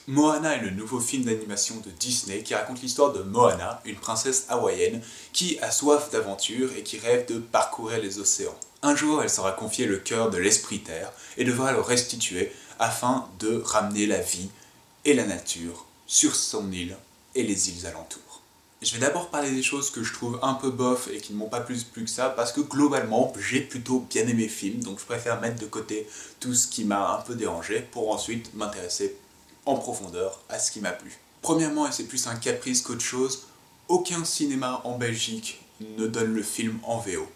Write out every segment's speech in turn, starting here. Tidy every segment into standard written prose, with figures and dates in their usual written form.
Moana est le nouveau film d'animation de Disney qui raconte l'histoire de Moana, une princesse hawaïenne qui a soif d'aventure et qui rêve de parcourir les océans. Un jour, elle sera confiée le cœur de l'esprit terre et devra le restituer afin de ramener la vie et la nature sur son île et les îles alentours. Je vais d'abord parler des choses que je trouve un peu bof et qui ne m'ont pas plus plu que ça, parce que globalement, j'ai plutôt bien aimé le film, donc je préfère mettre de côté tout ce qui m'a un peu dérangé pour ensuite m'intéresser en profondeur à ce qui m'a plu. Premièrement, et c'est plus un caprice qu'autre chose, aucun cinéma en Belgique ne donne le film en VO.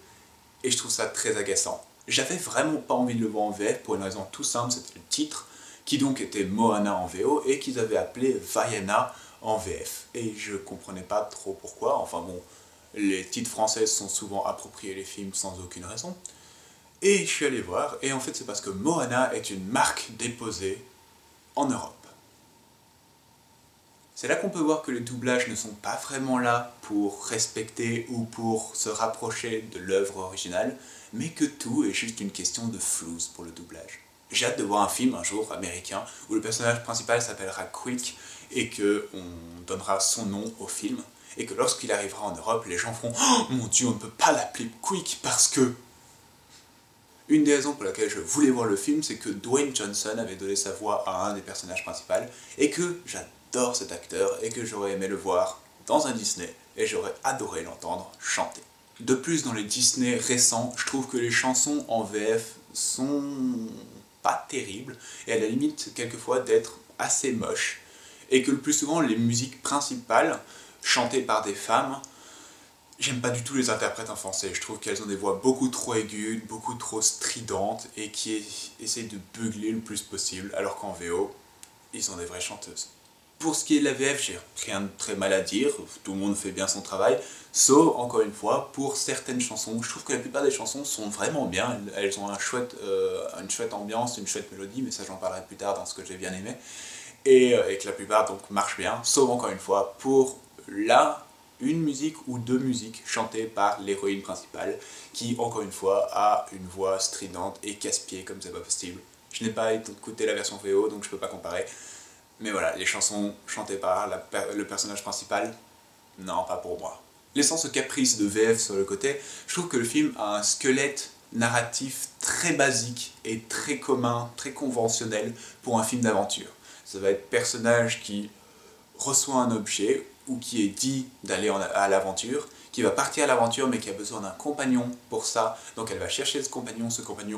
Et je trouve ça très agaçant. J'avais vraiment pas envie de le voir en VF pour une raison tout simple, c'était le titre, qui donc était Moana en VO et qu'ils avaient appelé Vaiana en VF. Et je comprenais pas trop pourquoi, enfin bon, les titres français sont souvent appropriés les films sans aucune raison. Et je suis allé voir, et en fait c'est parce que Moana est une marque déposée en Europe. C'est là qu'on peut voir que les doublages ne sont pas vraiment là pour respecter ou pour se rapprocher de l'œuvre originale, mais que tout est juste une question de flouze pour le doublage. J'ai hâte de voir un film un jour américain où le personnage principal s'appellera Quick et qu'on donnera son nom au film, et que lorsqu'il arrivera en Europe, les gens feront « Oh mon Dieu, on ne peut pas l'appeler Quick parce que… » Une des raisons pour laquelle je voulais voir le film, c'est que Dwayne Johnson avait donné sa voix à un des personnages principaux, et que j'adore cet acteur, et que j'aurais aimé le voir dans un Disney, et j'aurais adoré l'entendre chanter. De plus, dans les Disney récents, je trouve que les chansons en VF sont pas terribles, et à la limite, quelquefois, d'être assez moches, et que le plus souvent, les musiques principales, chantées par des femmes, j'aime pas du tout les interprètes en français, je trouve qu'elles ont des voix beaucoup trop aiguës, beaucoup trop stridentes, et qui essaient de beugler le plus possible, alors qu'en VO, ils sont des vraies chanteuses. Pour ce qui est de la VF, j'ai rien de très mal à dire, tout le monde fait bien son travail, sauf, encore une fois, pour certaines chansons. Je trouve que la plupart des chansons sont vraiment bien, elles ont une chouette ambiance, une chouette mélodie, mais ça j'en parlerai plus tard dans ce que j'ai bien aimé, et que la plupart donc marchent bien, sauf encore une fois pour une musique ou deux musiques chantées par l'héroïne principale, qui, encore une fois, a une voix stridente et casse-pied comme c'est pas possible. Je n'ai pas écouté la version VO, donc je peux pas comparer. Mais voilà, les chansons chantées par le personnage principal, non, pas pour moi. Laissant ce caprice de VF sur le côté, je trouve que le film a un squelette narratif très basique et très commun, très conventionnel pour un film d'aventure. Ça va être personnage qui reçoit un objet, ou qui est dit d'aller à l'aventure, qui va partir à l'aventure mais qui a besoin d'un compagnon pour ça, donc elle va chercher ce compagnon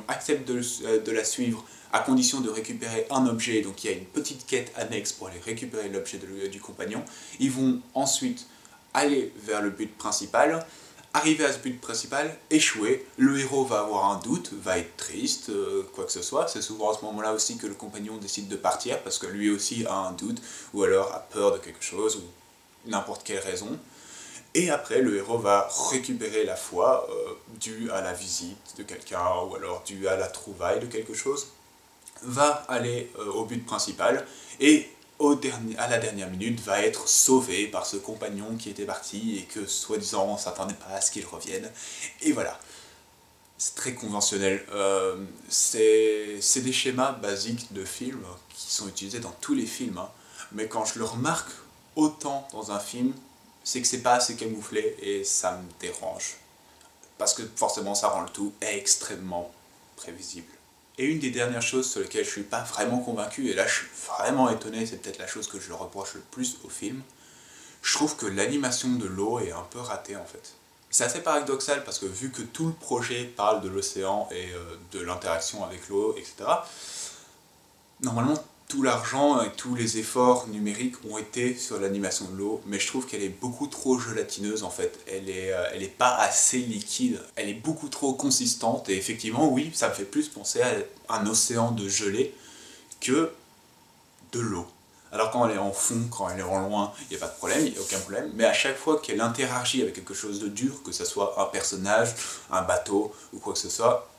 accepte de la suivre à condition de récupérer un objet, donc il y a une petite quête annexe pour aller récupérer l'objet du compagnon. Ils vont ensuite aller vers le but principal, arriver à ce but principal, échouer, le héros va avoir un doute, va être triste, quoi que ce soit. C'est souvent à ce moment-là aussi que le compagnon décide de partir, parce que lui aussi a un doute, ou alors a peur de quelque chose, ou n'importe quelle raison. Et après, le héros va récupérer la foi due à la visite de quelqu'un, ou alors due à la trouvaille de quelque chose, va aller au but principal, et à la dernière minute va être sauvé par ce compagnon qui était parti et que soi-disant on ne s'attendait pas à ce qu'il revienne. Et voilà, c'est très conventionnel. C'est des schémas basiques de films qui sont utilisés dans tous les films, hein. Mais quand je le remarque autant dans un film, c'est que c'est pas assez camouflé et ça me dérange. Parce que forcément ça rend le tout extrêmement prévisible. Et une des dernières choses sur lesquelles je suis pas vraiment convaincu, et là je suis vraiment étonné, c'est peut-être la chose que je reproche le plus au film, je trouve que l'animation de l'eau est un peu ratée en fait. C'est assez paradoxal parce que vu que tout le projet parle de l'océan et de l'interaction avec l'eau, etc., normalement tout l'argent et tous les efforts numériques ont été sur l'animation de l'eau, mais je trouve qu'elle est beaucoup trop gélatineuse en fait, elle est pas assez liquide, elle est beaucoup trop consistante, et effectivement oui, ça me fait plus penser à un océan de gelée que de l'eau. Alors quand elle est en fond, quand elle est en loin, il n'y a pas de problème, il n'y a aucun problème, mais à chaque fois qu'elle interagit avec quelque chose de dur, que ce soit un personnage, un bateau ou quoi que ce soit,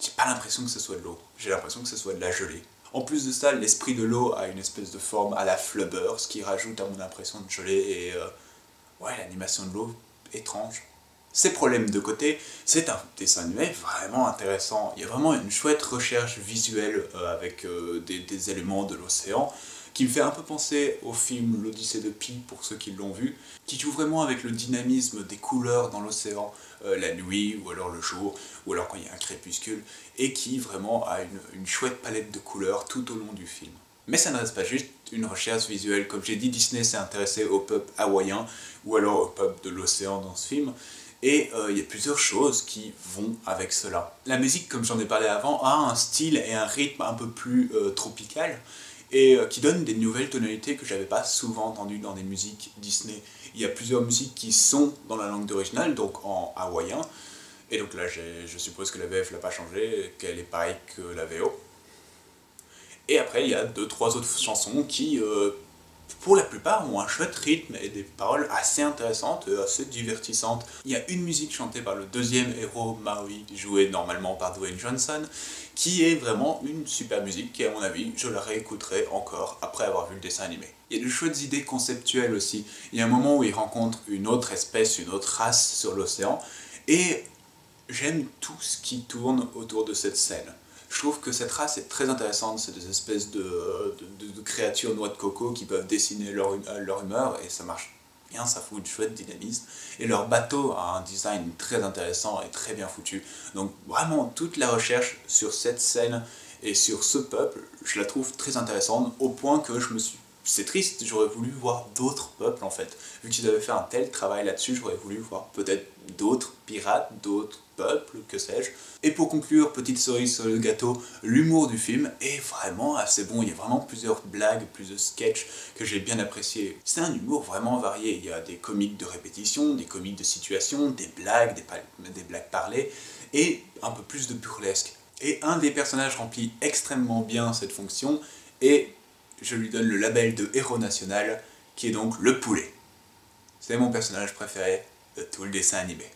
j'ai pas l'impression que ce soit de l'eau, j'ai l'impression que ce soit de la gelée. En plus de ça, l'esprit de l'eau a une espèce de forme à la Flubber, ce qui rajoute à mon impression de gelée, et ouais, l'animation de l'eau, étrange. Ces problèmes de côté, c'est un dessin animé vraiment intéressant. Il y a vraiment une chouette recherche visuelle avec des éléments de l'océan qui me fait un peu penser au film L'Odyssée de Pi, pour ceux qui l'ont vu, qui joue vraiment avec le dynamisme des couleurs dans l'océan, la nuit, ou alors le jour, ou alors quand il y a un crépuscule, et qui vraiment a une chouette palette de couleurs tout au long du film. Mais ça ne reste pas juste une recherche visuelle. Comme j'ai dit, Disney s'est intéressé au peuple hawaïen, ou alors au peuple de l'océan dans ce film, et il y a plusieurs choses qui vont avec cela. La musique, comme j'en ai parlé avant, a un style et un rythme un peu plus tropical, et qui donne des nouvelles tonalités que j'avais pas souvent entendues dans des musiques Disney. Il y a plusieurs musiques qui sont dans la langue d'original, donc en hawaïen, et donc là je suppose que la VF l'a pas changé, qu'elle est pareille que la VO. Et après il y a 2-3 autres chansons qui, pour la plupart, ont un chouette rythme et des paroles assez intéressantes, assez divertissantes. Il y a une musique chantée par le deuxième héros, Maui, joué normalement par Dwayne Johnson, qui est vraiment une super musique et à mon avis, je la réécouterai encore après avoir vu le dessin animé. Il y a de chouettes idées conceptuelles aussi. Il y a un moment où il rencontre une autre espèce, une autre race sur l'océan, et j'aime tout ce qui tourne autour de cette scène. Je trouve que cette race est très intéressante, c'est des espèces de créatures noix de coco qui peuvent dessiner leur humeur, et ça marche bien, ça fout une chouette dynamisme. Et leur bateau a un design très intéressant et très bien foutu. Donc vraiment, toute la recherche sur cette scène et sur ce peuple, je la trouve très intéressante, au point que je me suis... C'est triste, j'aurais voulu voir d'autres peuples en fait. Vu qu'ils avaient fait un tel travail là-dessus, j'aurais voulu voir peut-être d'autres pirates, d'autres peuples, que sais-je. Et pour conclure, petite cerise sur le gâteau, l'humour du film est vraiment assez bon. Il y a vraiment plusieurs blagues, plusieurs sketchs que j'ai bien appréciés. C'est un humour vraiment varié. Il y a des comiques de répétition, des comiques de situation, des blagues parlées, et un peu plus de burlesque. Et un des personnages remplit extrêmement bien cette fonction, et je lui donne le label de héros national, qui est donc le poulet. C'est mon personnage préféré de tout le dessin animé.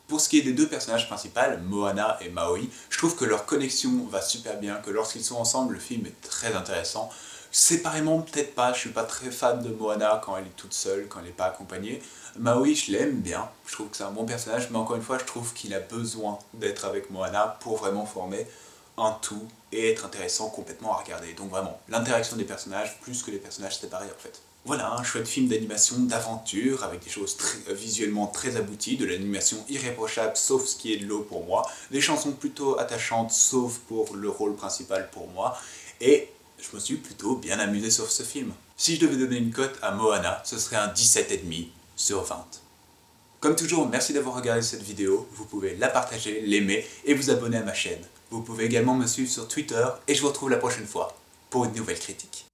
Pour ce qui est des deux personnages principaux, Moana et Maui, je trouve que leur connexion va super bien, que lorsqu'ils sont ensemble, le film est très intéressant. Séparément, peut-être pas, je suis pas très fan de Moana quand elle est toute seule, quand elle n'est pas accompagnée. Maui, je l'aime bien, je trouve que c'est un bon personnage, mais encore une fois, je trouve qu'il a besoin d'être avec Moana pour vraiment former un tout et être intéressant complètement à regarder. Donc vraiment, l'interaction des personnages plus que les personnages séparés en fait. Voilà, un chouette film d'animation, d'aventure, avec des choses visuellement très abouties, de l'animation irréprochable, sauf ce qui est de l'eau pour moi, des chansons plutôt attachantes, sauf pour le rôle principal pour moi, et je me suis plutôt bien amusé sur ce film. Si je devais donner une cote à Moana, ce serait un 17,5 sur 20. Comme toujours, merci d'avoir regardé cette vidéo, vous pouvez la partager, l'aimer et vous abonner à ma chaîne. Vous pouvez également me suivre sur Twitter, et je vous retrouve la prochaine fois pour une nouvelle critique.